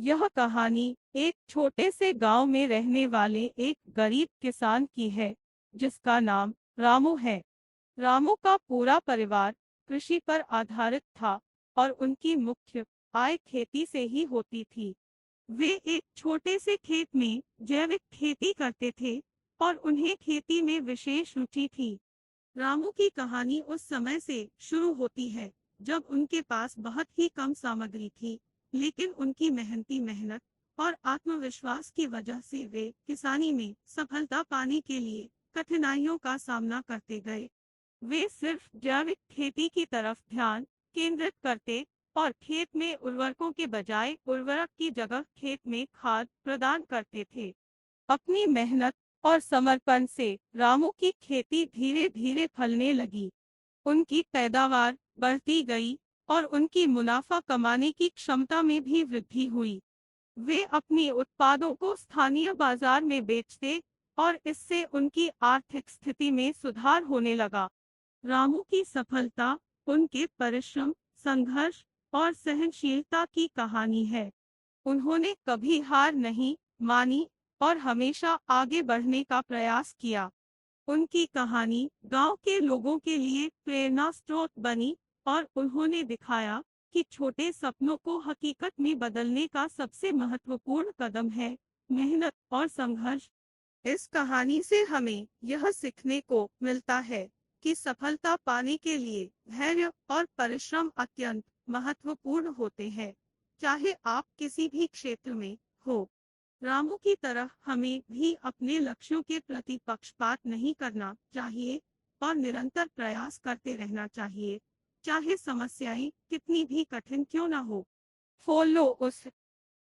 यह कहानी एक छोटे से गांव में रहने वाले एक गरीब किसान की है, जिसका नाम रामू है। रामू का पूरा परिवार कृषि पर आधारित था और उनकी मुख्य आय खेती से ही होती थी। वे एक छोटे से खेत में जैविक खेती करते थे और उन्हें खेती में विशेष रुचि थी। रामू की कहानी उस समय से शुरू होती है जब उनके पास बहुत ही कम सामग्री थी, लेकिन उनकी मेहनत और आत्मविश्वास की वजह से वे किसानी में सफलता पाने के लिए कठिनाइयों का सामना करते गए। वे सिर्फ जैविक खेती की तरफ ध्यान केंद्रित करते और खेत में उर्वरकों के बजाय उर्वरक की जगह खेत में खाद प्रदान करते थे। अपनी मेहनत और समर्पण से रामू की खेती धीरे धीरे फलने लगी। उनकी पैदावार बढ़ती गई और उनकी मुनाफा कमाने की क्षमता में भी वृद्धि हुई। वे अपने उत्पादों को स्थानीय बाजार में बेचते और इससे उनकी आर्थिक स्थिति में सुधार होने लगा। रामू की सफलता उनके परिश्रम, संघर्ष और सहनशीलता की कहानी है। उन्होंने कभी हार नहीं मानी और हमेशा आगे बढ़ने का प्रयास किया। उनकी कहानी गांव के लोगों के लिए प्रेरणा स्रोत बनी और उन्होंने दिखाया कि छोटे सपनों को हकीकत में बदलने का सबसे महत्वपूर्ण कदम है मेहनत और संघर्ष। इस कहानी से हमें यह सीखने को मिलता है कि सफलता पाने के लिए धैर्य और परिश्रम अत्यंत महत्वपूर्ण होते हैं, चाहे आप किसी भी क्षेत्र में हो। रामू की तरह हमें भी अपने लक्ष्यों के प्रति पक्षपात नहीं करना चाहिए और निरंतर प्रयास करते रहना चाहिए, चाहे समस्याएं कितनी भी कठिन क्यों ना हो। फॉलो उस